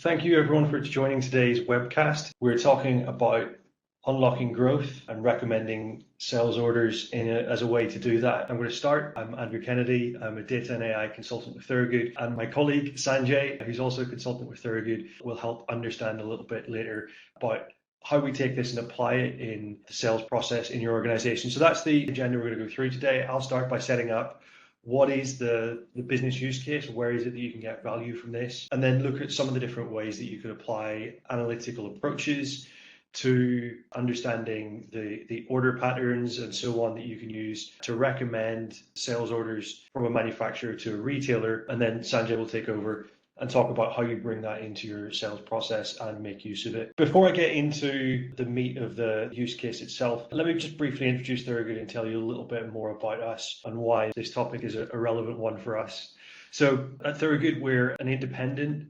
Thank you everyone for joining today's webcast. We're talking about unlocking growth and recommending sales orders as a way to do that. I'm going to start. I'm Andrew Kennedy. I'm a data and AI consultant with Thorogood, and my colleague Sanjay, who's also a consultant with Thorogood, will help understand a little bit later about how we take this and apply it in the sales process in your organization. So that's the agenda we're going to go through today. I'll start by setting up what is the business use case, where is it that you can get value from this, and then look at some of the different ways that you could apply analytical approaches to understanding the order patterns and so on that you can use to recommend sales orders from a manufacturer to a retailer. And then Sanjay will take over and talk about how you bring that into your sales process and make use of it. Before I get into the meat of the use case itself, let me just briefly introduce Thorogood and tell you a little bit more about us and why this topic is a relevant one for us. So at Thorogood, we're an independent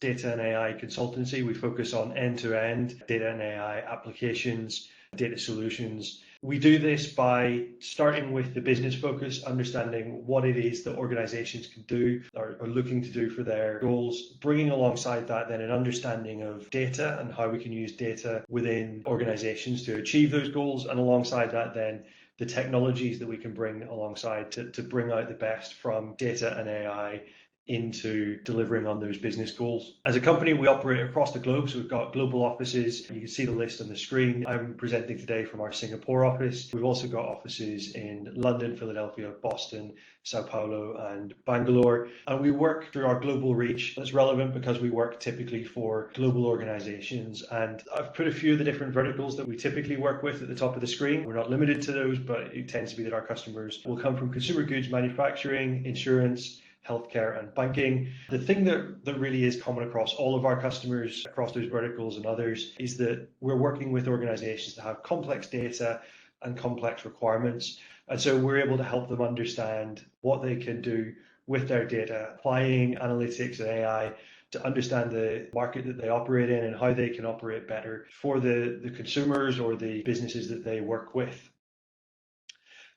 data and AI consultancy. We focus on end-to-end data and AI applications, data solutions. We do this by starting with the business focus, understanding what it is that organizations can do or are looking to do for their goals, bringing alongside that then an understanding of data and how we can use data within organizations to achieve those goals, and alongside that then the technologies that we can bring alongside to bring out the best from data and AI into delivering on those business goals. As a company, we operate across the globe, so we've got global offices. You can see the list on the screen. I'm presenting today from our Singapore office. We've also got offices in London, Philadelphia, Boston, Sao Paulo, and Bangalore. And we work through our global reach. That's relevant because we work typically for global organizations. And I've put a few of the different verticals that we typically work with at the top of the screen. We're not limited to those, but it tends to be that our customers will come from consumer goods, manufacturing, insurance, healthcare, and banking. The thing that really is common across all of our customers, across those verticals and others, is that we're working with organizations that have complex data and complex requirements. And so we're able to help them understand what they can do with their data, applying analytics and AI to understand the market that they operate in and how they can operate better for the consumers or the businesses that they work with.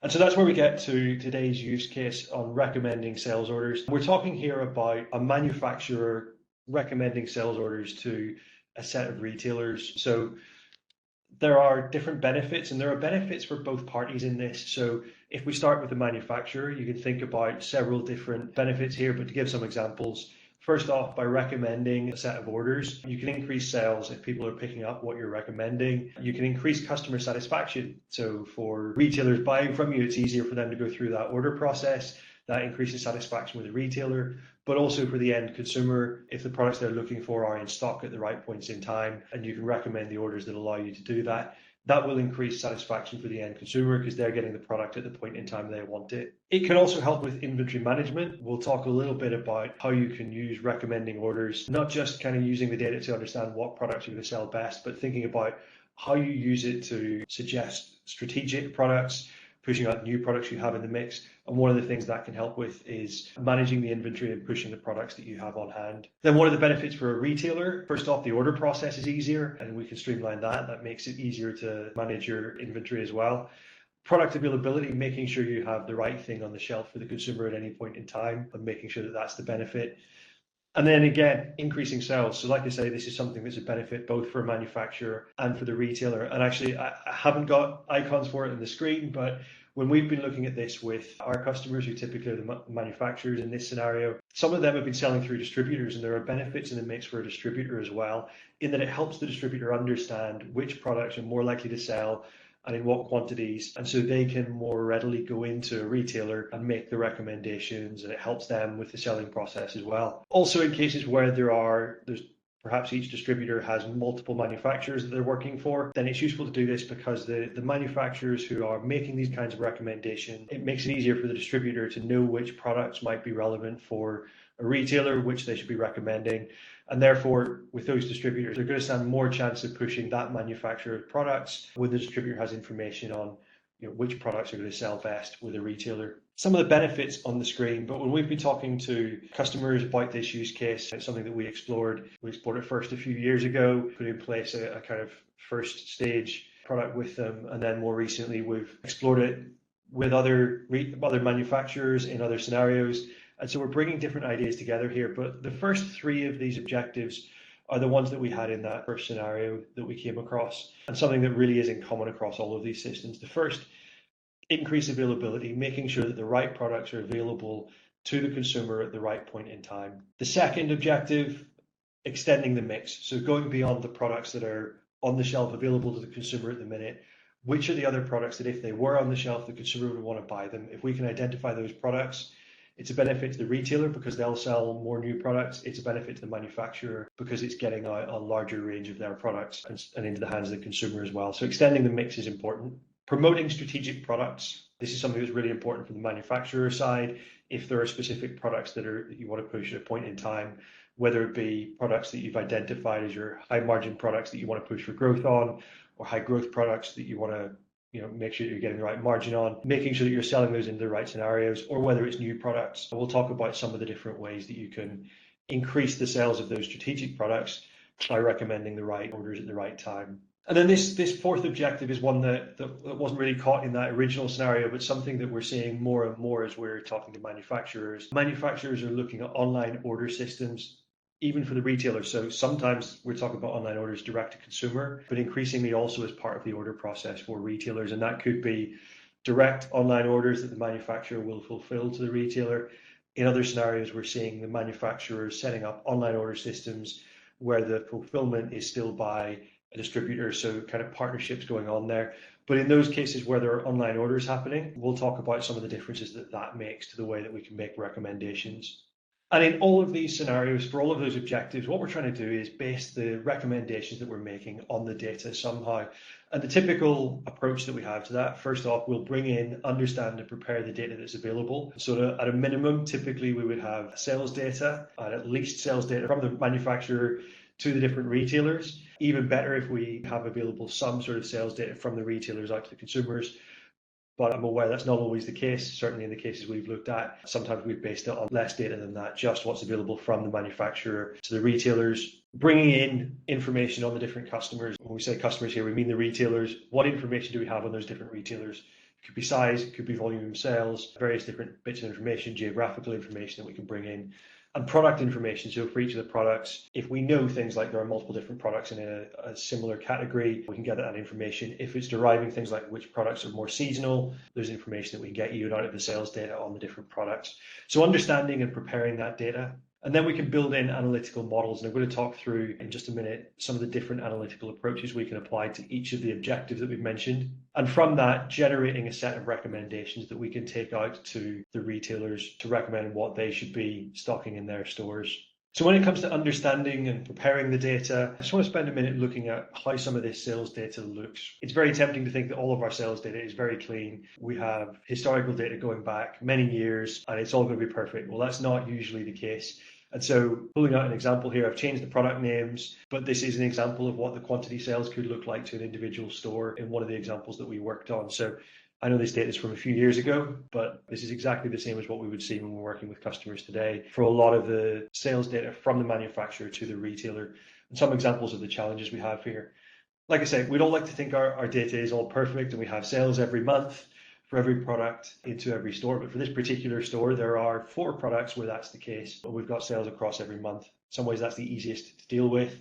And so that's where we get to today's use case on recommending sales orders. We're talking here about a manufacturer recommending sales orders to a set of retailers. So there are different benefits, and there are benefits for both parties in this. So if we start with the manufacturer, you can think about several different benefits here, but to give some examples, first off, by recommending a set of orders, you can increase sales if people are picking up what you're recommending. You can increase customer satisfaction. So for retailers buying from you, it's easier for them to go through that order process. That increases satisfaction with the retailer, but also for the end consumer, if the products they're looking for are in stock at the right points in time, and you can recommend the orders that allow you to do that, that will increase satisfaction for the end consumer because they're getting the product at the point in time they want it. It can also help with inventory management. We'll talk a little bit about how you can use recommending orders, not just kind of using the data to understand what products you're going to sell best, but thinking about how you use it to suggest strategic products, pushing out new products you have in the mix. And one of the things that can help with is managing the inventory and pushing the products that you have on hand. Then one of the benefits for a retailer, first off, the order process is easier and we can streamline that. That makes it easier to manage your inventory as well. Product availability, making sure you have the right thing on the shelf for the consumer at any point in time and making sure that that's the benefit. And then again, increasing sales. So like I say, this is something that's a benefit both for a manufacturer and for the retailer. And actually, I haven't got icons for it on the screen, but when we've been looking at this with our customers, who typically are the manufacturers in this scenario, some of them have been selling through distributors, and there are benefits in the mix for a distributor as well, in that it helps the distributor understand which products are more likely to sell and in what quantities, and so they can more readily go into a retailer and make the recommendations, and it helps them with the selling process as well. Also, in cases where there's perhaps each distributor has multiple manufacturers that they're working for, then it's useful to do this because the manufacturers who are making these kinds of recommendations, it makes it easier for the distributor to know which products might be relevant for a retailer, which they should be recommending. And therefore, with those distributors, they're going to stand more chance of pushing that manufacturer's products when the distributor has information on which products are going to sell best with a retailer. Some of the benefits on the screen, but when we've been talking to customers about this use case, it's something that we explored. We explored it first a few years ago, put in place a kind of first stage product with them, and then more recently we've explored it with other manufacturers in other scenarios. And so we're bringing different ideas together here, but the first three of these objectives are the ones that we had in that first scenario that we came across, and something that really is in common across all of these systems. The first, increase availability, making sure that the right products are available to the consumer at the right point in time. The second objective, extending the mix. So going beyond the products that are on the shelf available to the consumer at the minute, which are the other products that if they were on the shelf, the consumer would want to buy them. If we can identify those products, it's a benefit to the retailer because they'll sell more new products. It's a benefit to the manufacturer because it's getting out a larger range of their products and into the hands of the consumer as well. So extending the mix is important. Promoting strategic products. This is something that's really important from the manufacturer side. If there are specific products that you want to push at a point in time, whether it be products that you've identified as your high margin products that you want to push for growth on, or high growth products that you want to make sure you're getting the right margin on, making sure that you're selling those into the right scenarios, or whether it's new products. We'll talk about some of the different ways that you can increase the sales of those strategic products by recommending the right orders at the right time. And then this fourth objective is one that wasn't really caught in that original scenario, but something that we're seeing more and more as we're talking to manufacturers. Manufacturers are looking at online order systems, even for the retailers. So sometimes we're talking about online orders direct to consumer, but increasingly also as part of the order process for retailers. And that could be direct online orders that the manufacturer will fulfill to the retailer. In other scenarios, we're seeing the manufacturers setting up online order systems where the fulfillment is still by a distributor, so kind of partnerships going on there. But in those cases where there are online orders happening, we'll talk about some of the differences that makes to the way that we can make recommendations. And in all of these scenarios, for all of those objectives, what we're trying to do is base the recommendations that we're making on the data somehow. And the typical approach that we have to that, first off, we'll bring in, understand and prepare the data that's available. So at a minimum, typically we would have sales data, and at least sales data from the manufacturer to the different retailers. Even better if we have available some sort of sales data from the retailers out to the consumers. But I'm aware that's not always the case. Certainly in the cases we've looked at, sometimes we've based it on less data than that, just what's available from the manufacturer to the retailers. Bringing in information on the different customers. When we say customers here, we mean the retailers. What information do we have on those different retailers? It could be size, it could be volume of sales, various different bits of information, geographical information that we can bring in. And product information. So for each of the products, if we know things like there are multiple different products in a similar category, we can get that information. If it's deriving things like which products are more seasonal, there's information that we can get you out of the sales data on the different products. So understanding and preparing that data. And then we can build in analytical models. And I'm going to talk through in just a minute some of the different analytical approaches we can apply to each of the objectives that we've mentioned. And from that, generating a set of recommendations that we can take out to the retailers to recommend what they should be stocking in their stores. So when it comes to understanding and preparing the data, I just want to spend a minute looking at how some of this sales data looks. It's very tempting to think that all of our sales data is very clean. We have historical data going back many years and it's all going to be perfect. Well, that's not usually the case. And so pulling out an example here, I've changed the product names, but this is an example of what the quantity sales could look like to an individual store in one of the examples that we worked on. So I know this data is from a few years ago, but this is exactly the same as what we would see when we're working with customers today for a lot of the sales data from the manufacturer to the retailer. And some examples of the challenges we have here. Like I said, we don't like to think our data is all perfect and we have sales every month for every product into every store. But for this particular store, there are 4 products where that's the case, but we've got sales across every month. In some ways, that's the easiest to deal with.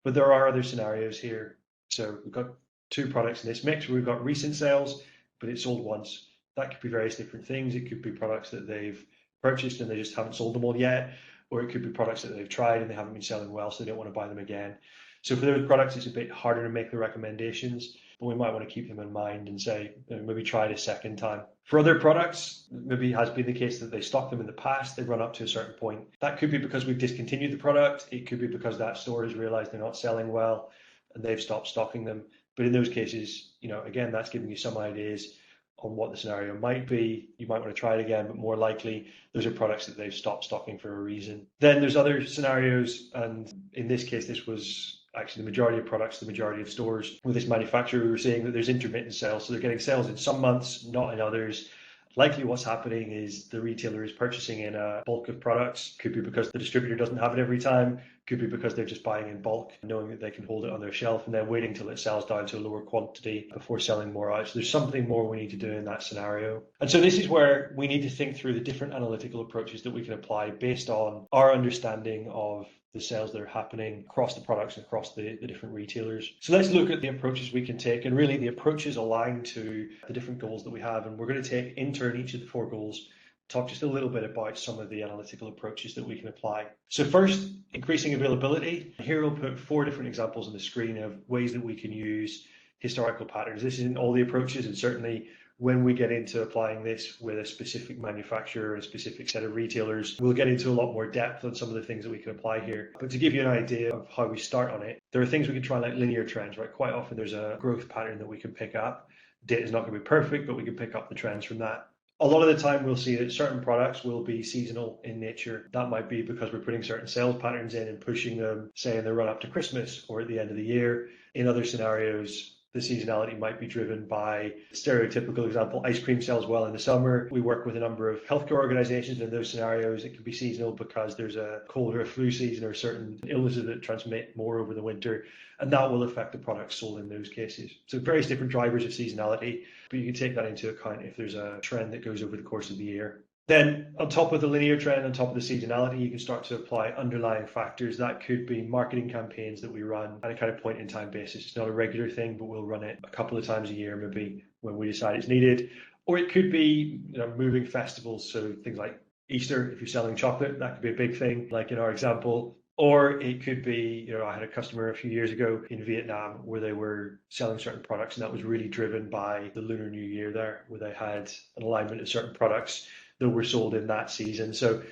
But there are other scenarios here. So we've got 2 products in this mix where we've got recent sales, but it's sold once. That could be various different things. It could be products that they've purchased and they just haven't sold them all yet, or it could be products that they've tried and they haven't been selling well, so they don't want to buy them again. So for those products, it's a bit harder to make the recommendations, but we might want to keep them in mind and say, maybe try it a second time. For other products, maybe it has been the case that they stocked them in the past, they've run up to a certain point. That could be because we've discontinued the product. It could be because that store has realized they're not selling well and they've stopped stocking them. But in those cases, again, that's giving you some ideas on what the scenario might be. You might want to try it again, but more likely those are products that they've stopped stocking for a reason. Then there's other scenarios, and in this case, this was actually the majority of products, the majority of stores. With this manufacturer, we were seeing that there's intermittent sales. So they're getting sales in some months, not in others. Likely what's happening is the retailer is purchasing in a bulk of products. Could be because the distributor doesn't have it every time. Could be because they're just buying in bulk, knowing that they can hold it on their shelf and then waiting till it sells down to a lower quantity before selling more out. So there's something more we need to do in that scenario. And so this is where we need to think through the different analytical approaches that we can apply based on our understanding of the sales that are happening across the products and across the different retailers. So let's look at the approaches we can take, and really the approaches align to the different goals that we have. And we're going to take in turn each of the 4 goals, talk just a little bit about some of the analytical approaches that we can apply. So first, increasing availability. Here we'll put 4 different examples on the screen of ways that we can use historical patterns. This isn't all the approaches, and certainly when we get into applying this with a specific manufacturer and a specific set of retailers, we'll get into a lot more depth on some of the things that we can apply here. But to give you an idea of how we start on it, there are things we can try like linear trends, right? Quite often there's a growth pattern that we can pick up. Data is not going to be perfect, but we can pick up the trends from that. A lot of the time we'll see that certain products will be seasonal in nature. That might be because we're putting certain sales patterns in and pushing them, say, in the run up to Christmas or at the end of the year. In other scenarios, the seasonality might be driven by stereotypical example, ice cream sells well in the summer. We work with a number of healthcare organizations. In those scenarios, it can be seasonal because there's a cold or a flu season or certain illnesses that transmit more over the winter, and that will affect the products sold in those cases. So various different drivers of seasonality, but you can take that into account if there's a trend that goes over the course of the year. Then on top of the linear trend, on top of the seasonality, you can start to apply underlying factors. That could be marketing campaigns that we run on a kind of point in time basis. It's not a regular thing, but we'll run it a couple of times a year, maybe when we decide it's needed. Or it could be moving festivals. So things like Easter, if you're selling chocolate, that could be a big thing, like in our example. Or it could be, I had a customer a few years ago in Vietnam where they were selling certain products, and that was really driven by the Lunar New Year there, where they had an alignment of certain products that were sold in that season. So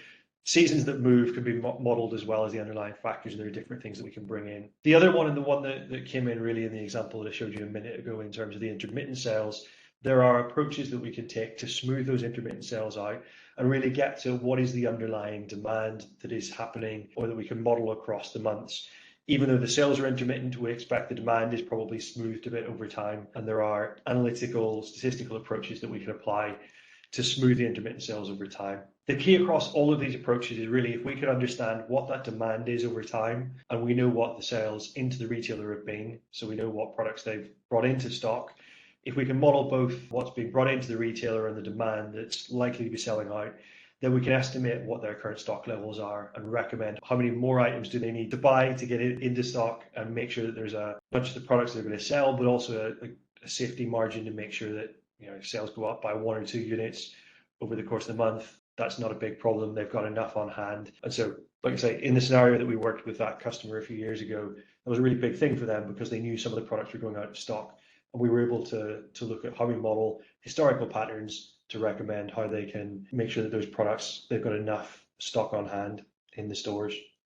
seasons that move can be modeled as well as the underlying factors, and there are different things that we can bring in. The other one, and the one that came in really in the example that I showed you a minute ago in terms of the intermittent sales, there are approaches that we can take to smooth those intermittent sales out and really get to what is the underlying demand that is happening, or that we can model across the months. Even though the sales are intermittent, we expect the demand is probably smoothed a bit over time, and there are analytical, statistical approaches that we can apply to smooth the intermittent sales over time. The key across all of these approaches is really if we can understand what that demand is over time, and we know what the sales into the retailer have been, so we know what products they've brought into stock. If we can model both what's being brought into the retailer and the demand that's likely to be selling out, then we can estimate what their current stock levels are and recommend how many more items do they need to buy to get it into stock, and make sure that there's a bunch of the products they're going to sell, but also a safety margin to make sure that if sales go up by 1 or 2 units over the course of the month, that's not a big problem. They've got enough on hand. And so, like I say, in the scenario that we worked with that customer a few years ago, that was a really big thing for them because they knew some of the products were going out of stock. And we were able to look at how we model historical patterns to recommend how they can make sure that those products, they've got enough stock on hand in the stores.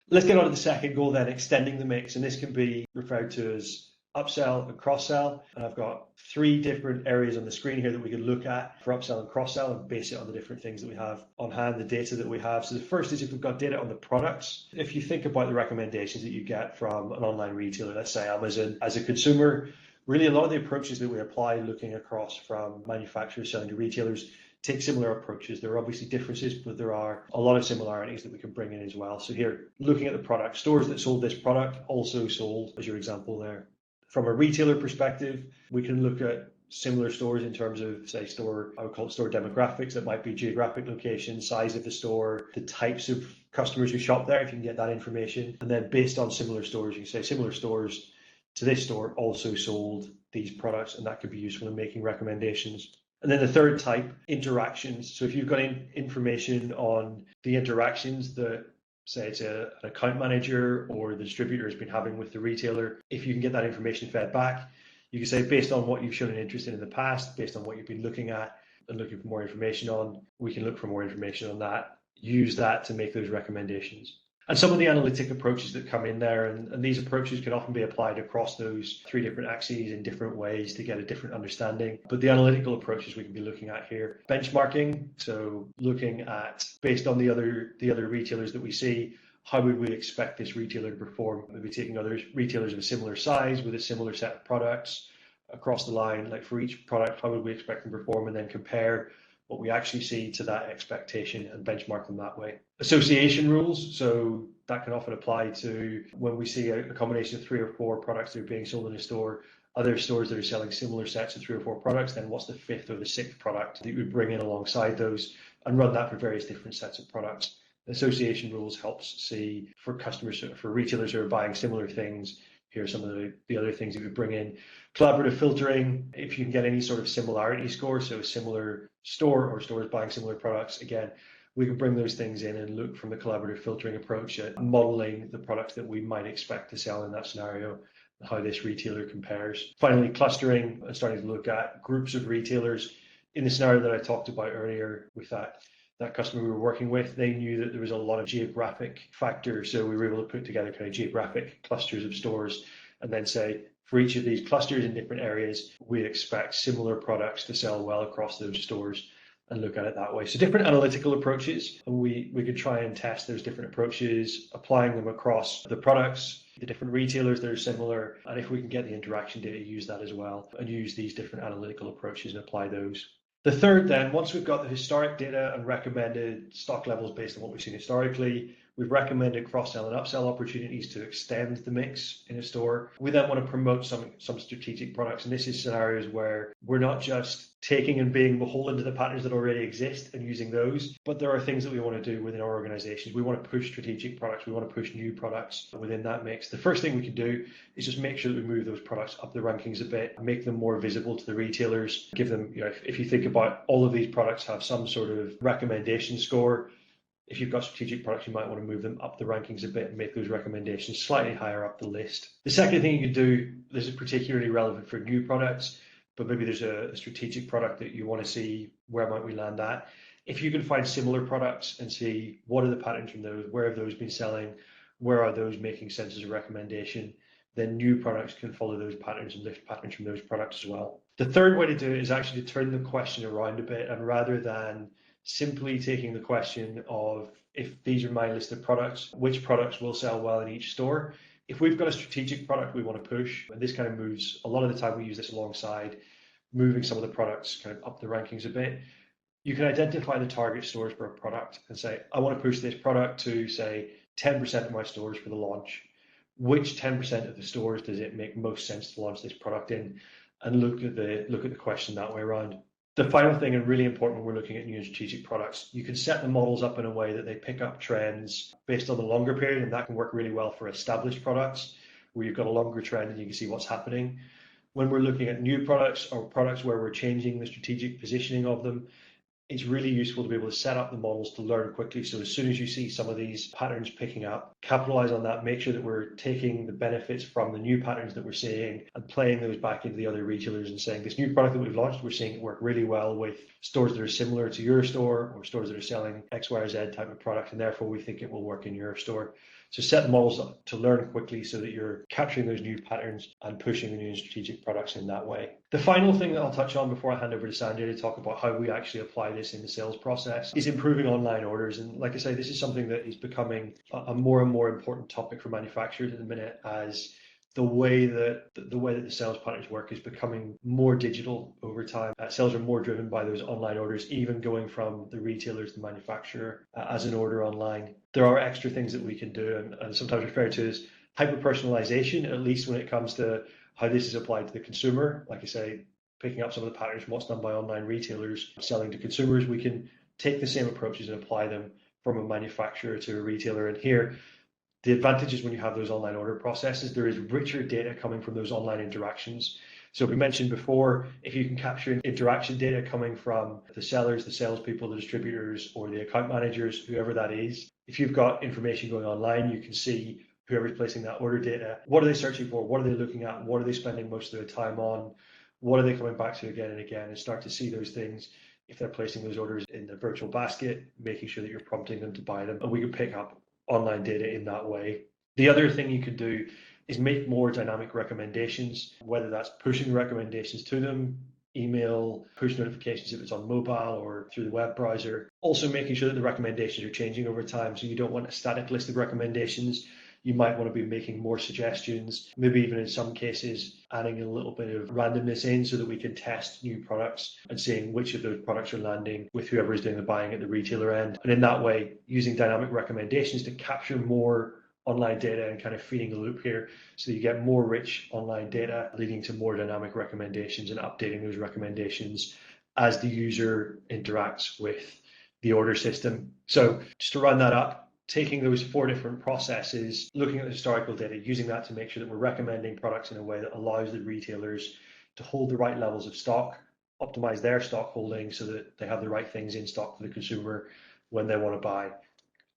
Let's get on to the second goal then, extending the mix. And this can be referred to as upsell and cross-sell. And I've got 3 different areas on the screen here that we can look at for upsell and cross-sell and base it on the different things that we have on hand, the data that we have. So the first is if we've got data on the products. If you think about the recommendations that you get from an online retailer, let's say Amazon, as a consumer, really a lot of the approaches that we apply looking across from manufacturers selling to retailers take similar approaches. There are obviously differences, but there are a lot of similarities that we can bring in as well. So here, looking at the product, stores that sold this product also sold, as your example there. From a retailer perspective, we can look at similar stores in terms of, say, I would call it store demographics. That might be geographic location, size of the store, the types of customers who shop there, if you can get that information. And then based on similar stores, you can say similar stores to this store also sold these products, and that could be useful in making recommendations. And then the third type, interactions. So if you've got information on the interactions that, say it's an account manager or the distributor has been having with the retailer, if you can get that information fed back, you can say based on what you've shown an interest in the past, based on what you've been looking at and looking for more information on, we can look for more information on that, use that to make those recommendations. And some of the analytic approaches that come in there, and these approaches can often be applied across those 3 different axes in different ways to get a different understanding. But the analytical approaches we can be looking at here, benchmarking, so looking at, based on the other retailers that we see, how would we expect this retailer to perform? Maybe taking other retailers of a similar size with a similar set of products across the line, like for each product, how would we expect them to perform, and then compare what we actually see to that expectation and benchmark them that way. Association rules, so that can often apply to when we see a combination of 3 or 4 products that are being sold in a store, other stores that are selling similar sets of 3 or 4 products, then what's the 5th or the 6th product that you would bring in alongside those and run that for various different sets of products. Association rules helps see for customers, for retailers who are buying similar things, here are some of the other things you would bring in. Collaborative filtering, if you can get any sort of similarity score, so a similar store or stores buying similar products, again, we can bring those things in and look from the collaborative filtering approach at modeling the products that we might expect to sell in that scenario, how this retailer compares. Finally, clustering, starting to look at groups of retailers. In the scenario that I talked about earlier with that customer we were working with, they knew that there was a lot of geographic factors. So we were able to put together kind of geographic clusters of stores and then say, for each of these clusters in different areas, we expect similar products to sell well across those stores and look at it that way. So different analytical approaches, and we could try and test those different approaches, applying them across the products, the different retailers that are similar, and if we can get the interaction data, use that as well, and use these different analytical approaches and apply those. The third then, once we've got the historic data and recommended stock levels based on what we've seen historically, we've recommended cross-sell and upsell opportunities to extend the mix in a store. We then want to promote some strategic products. And this is scenarios where we're not just taking and being beholden to the patterns that already exist and using those, but there are things that we want to do within our organizations. We want to push strategic products. We want to push new products within that mix. The first thing we can do is just make sure that we move those products up the rankings a bit, make them more visible to the retailers, give them, if you think about all of these products have some sort of recommendation score. If you've got strategic products, you might want to move them up the rankings a bit and make those recommendations slightly higher up the list. The second thing you can do, this is particularly relevant for new products, but maybe there's a strategic product that you want to see, where might we land at? If you can find similar products and see what are the patterns from those, where have those been selling, where are those making sense as a recommendation, then new products can follow those patterns and lift patterns from those products as well. The third way to do it is actually to turn the question around a bit, and rather than simply taking the question of, if these are my list of products, which products will sell well in each store? If we've got a strategic product we want to push, and this kind of moves, a lot of the time we use this alongside moving some of the products kind of up the rankings a bit, you can identify the target stores for a product and say, I want to push this product to, say, 10% of my stores for the launch. Which 10% of the stores does it make most sense to launch this product in? And look at the question that way around. The final thing, and really important when we're looking at new and strategic products, you can set the models up in a way that they pick up trends based on the longer period, and that can work really well for established products where you've got a longer trend and you can see what's happening. When we're looking at new products or products where we're changing the strategic positioning of them, it's really useful to be able to set up the models to learn quickly. So as soon as you see some of these patterns picking up, capitalize on that, make sure that we're taking the benefits from the new patterns that we're seeing and playing those back into the other retailers and saying, this new product that we've launched, we're seeing it work really well with stores that are similar to your store or stores that are selling X, Y, or Z type of product, and therefore we think it will work in your store. So set the models up to learn quickly so that you're capturing those new patterns and pushing the new and strategic products in that way. The final thing that I'll touch on before I hand over to Sanjay to talk about how we actually apply this in the sales process is improving online orders. And like I say, this is something that is becoming a more and more important topic for manufacturers at the minute, as the way that the sales patterns work is becoming more digital over time. Sales are more driven by those online orders, even going from the retailer to the manufacturer as an order online. There are extra things that we can do, and sometimes referred to as hyper-personalization, at least when it comes to how this is applied to the consumer. Like I say, picking up some of the patterns from what's done by online retailers selling to consumers, we can take the same approaches and apply them from a manufacturer to a retailer. And here, the advantage is when you have those online order processes, there is richer data coming from those online interactions. So we mentioned before, if you can capture interaction data coming from the sellers, the salespeople, the distributors, or the account managers, whoever that is, if you've got information going online, you can see whoever's placing that order data. What are they searching for? What are they looking at? What are they spending most of their time on? What are they coming back to again and again? And start to see those things. If they're placing those orders in the virtual basket, making sure that you're prompting them to buy them. And we can pick up online data in that way. The other thing you could do is make more dynamic recommendations, whether that's pushing recommendations to them, email, push notifications if it's on mobile or through the web browser. Also making sure that the recommendations are changing over time. So you don't want a static list of recommendations. You might want to be making more suggestions, maybe even in some cases adding a little bit of randomness in so that we can test new products and seeing which of those products are landing with whoever is doing the buying at the retailer end. And in that way, using dynamic recommendations to capture more online data and kind of feeding the loop here so you get more rich online data leading to more dynamic recommendations and updating those recommendations as the user interacts with the order system. So just to run that up, taking those 4 different processes, looking at the historical data, using that to make sure that we're recommending products in a way that allows the retailers to hold the right levels of stock, optimize their stock holding so that they have the right things in stock for the consumer when they want to buy.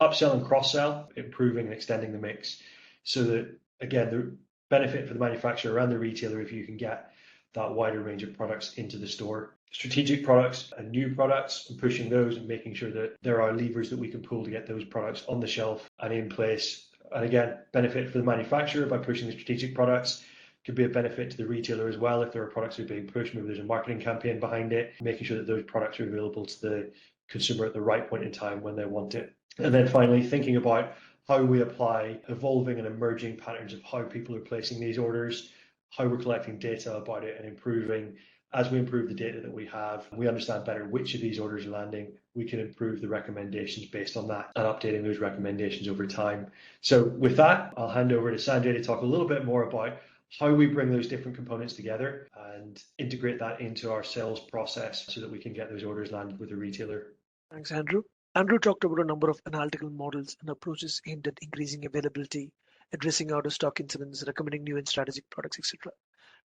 Upsell and cross-sell, improving and extending the mix so that, again, the benefit for the manufacturer and the retailer if you can get that wider range of products into the store. Strategic products and new products and pushing those and making sure that there are levers that we can pull to get those products on the shelf and in place. And again, benefit for the manufacturer by pushing the strategic products. Could be a benefit to the retailer as well if there are products that are being pushed, maybe there's a marketing campaign behind it, making sure that those products are available to the consumer at the right point in time when they want it. And then finally, thinking about how we apply evolving and emerging patterns of how people are placing these orders, how we're collecting data about it and improving. As we improve the data that we have, we understand better which of these orders are landing. We can improve the recommendations based on that and updating those recommendations over time. So with that, I'll hand over to Sanjay to talk a little bit more about how we bring those different components together and integrate that into our sales process so that we can get those orders landed with the retailer. Thanks, Andrew. Andrew talked about a number of analytical models and approaches aimed at increasing availability, addressing out-of-stock incidents, recommending new and strategic products, etc.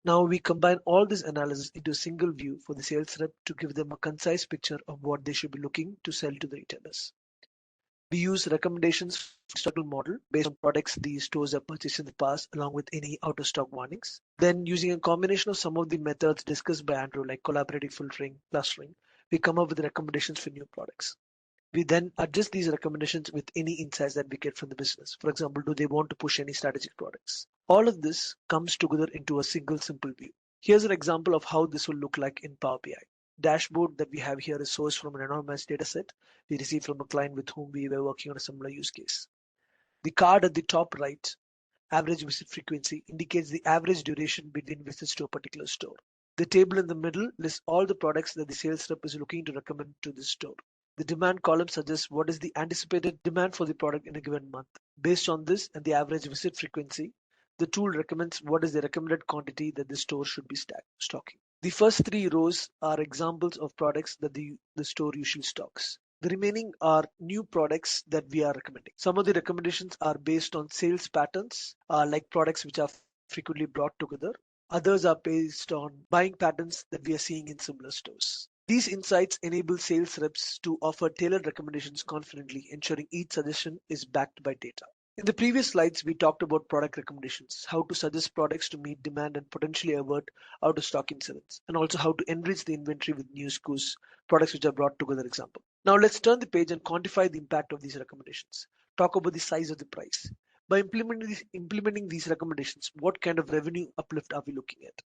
Now we combine all this analysis into a single view for the sales rep to give them a concise picture of what they should be looking to sell to the retailers. We use recommendations struggle model based on products these stores have purchased in the past along with any out-of-stock warnings. Then using a combination of some of the methods discussed by Andrew like collaborative filtering, clustering, we come up with recommendations for new products. We then adjust these recommendations with any insights that we get from the business. For example, do they want to push any strategic products? All of this comes together into a single simple view. Here's an example of how this will look like in Power BI. Dashboard that we have here is sourced from an anonymous data set we received from a client with whom we were working on a similar use case. The card at the top right, average visit frequency, indicates the average duration between visits to a particular store. The table in the middle lists all the products that the sales rep is looking to recommend to this store. The demand column suggests what is the anticipated demand for the product in a given month. Based on this and the average visit frequency, the tool recommends what is the recommended quantity that the store should be stocking. The first 3 rows are examples of products that the store usually stocks. The remaining are new products that we are recommending. Some of the recommendations are based on sales patterns, like products which are frequently brought together. Others are based on buying patterns that we are seeing in similar stores. These insights enable sales reps to offer tailored recommendations confidently, ensuring each suggestion is backed by data. In the previous slides, we talked about product recommendations, how to suggest products to meet demand and potentially avert out-of-stock incidents, and also how to enrich the inventory with new SKUs, products which are brought together example. Now let's turn the page and quantify the impact of these recommendations. Talk about the size of the price. By implementing these recommendations, what kind of revenue uplift are we looking at?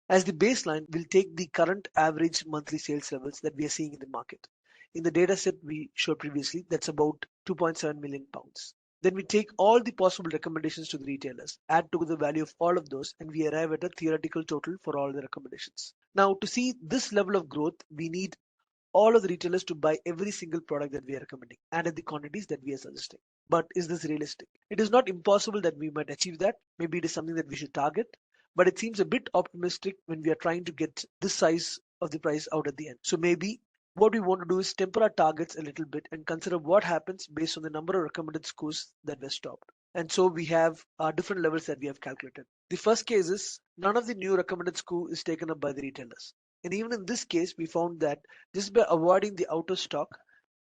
As the baseline, we'll take the current average monthly sales levels that we are seeing in the market. In the data set we showed previously, that's about £2.7 million. Then we take all the possible recommendations to the retailers, add to the value of all of those, and we arrive at a theoretical total for all the recommendations. Now, to see this level of growth, we need all of the retailers to buy every single product that we are recommending and at the quantities that we are suggesting. But is this realistic? It is not impossible that we might achieve that. Maybe it is something that we should target, but it seems a bit optimistic when we are trying to get this size of the price out at the end. So maybe what we want to do is temper our targets a little bit and consider what happens based on the number of recommended SKUs that were stopped. And so we have different levels that we have calculated. The first case is none of the new recommended SKU is taken up by the retailers. And even in this case, we found that just by avoiding the out of stock,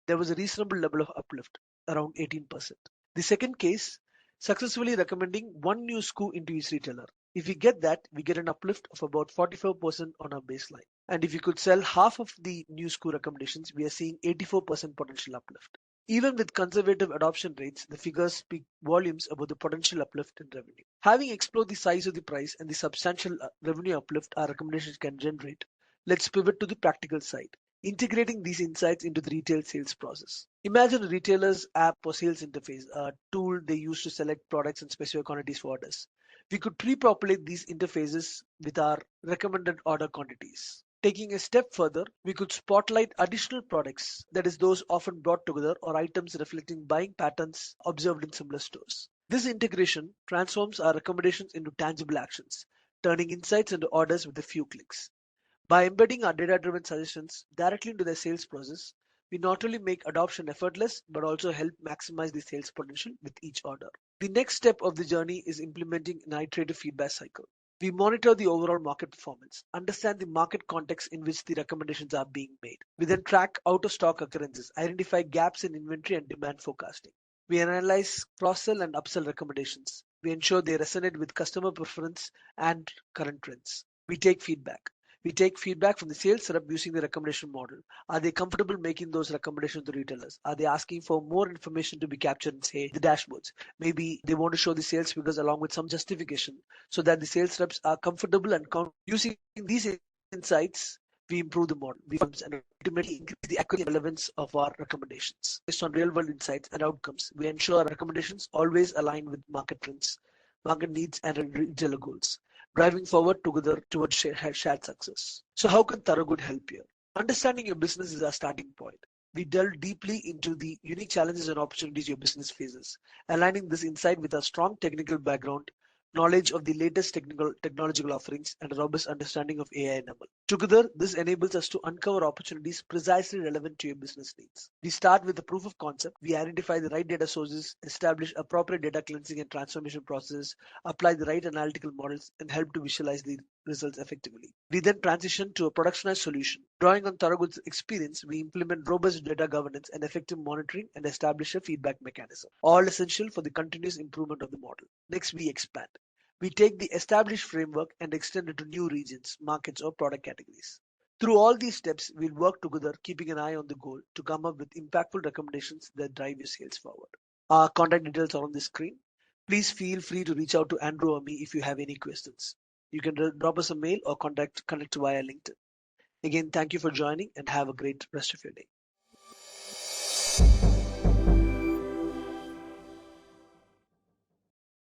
there was a reasonable level of uplift, around 18%. The second case, successfully recommending one new SKU into each retailer. If we get that, we get an uplift of about 44% on our baseline. And if we could sell half of the new SKU recommendations, we are seeing 84% potential uplift. Even with conservative adoption rates, the figures speak volumes about the potential uplift in revenue. Having explored the size of the price and the substantial revenue uplift our recommendations can generate, let's pivot to the practical side. integrating these insights into the retail sales process. Imagine a retailer's app or sales interface, a tool they use to select products and specify quantities for orders. We could pre-populate these interfaces with our recommended order quantities. Taking a step further, we could spotlight additional products, that is, those often brought together or items reflecting buying patterns observed in similar stores. This integration transforms our recommendations into tangible actions, turning insights into orders with a few clicks. By embedding our data-driven suggestions directly into the sales process, we not only make adoption effortless, but also help maximize the sales potential with each order. The next step of the journey is implementing an iterative feedback cycle. We monitor the overall market performance, understand the market context in which the recommendations are being made. We then track out-of-stock occurrences, identify gaps in inventory and demand forecasting. We analyze cross-sell and upsell recommendations. We ensure they resonate with customer preference and current trends. We take feedback. We take feedback from the sales rep using the recommendation model. Are they comfortable making those recommendations to retailers? Are they asking for more information to be captured in, say, the dashboards? Maybe they want to show the sales figures along with some justification so that the sales reps are comfortable and using these insights. We improve the model, and ultimately increase the accuracy and relevance of our recommendations. Based on real-world insights and outcomes, we ensure our recommendations always align with market trends, market needs, and retailer goals, driving forward together towards shared success. So how can Thorogood help here? Understanding your business is our starting point. We delve deeply into the unique challenges and opportunities your business faces, aligning this insight with a strong technical background, knowledge of the latest technological offerings, and a robust understanding of AI and ML. Together, this enables us to uncover opportunities precisely relevant to your business needs. We start with the proof of concept. We identify the right data sources, establish appropriate data cleansing and transformation processes, apply the right analytical models, and help to visualize the results effectively. We then transition to a productionized solution. Drawing on Thorogood's experience, we implement robust data governance and effective monitoring and establish a feedback mechanism, all essential for the continuous improvement of the model. Next, we expand. We take the established framework and extend it to new regions, markets, or product categories. Through all these steps, we'll work together, keeping an eye on the goal to come up with impactful recommendations that drive your sales forward. Our contact details are on the screen. Please feel free to reach out to Andrew or me if you have any questions. You can drop us a mail or connect via LinkedIn. Again, thank you for joining and have a great rest of your day.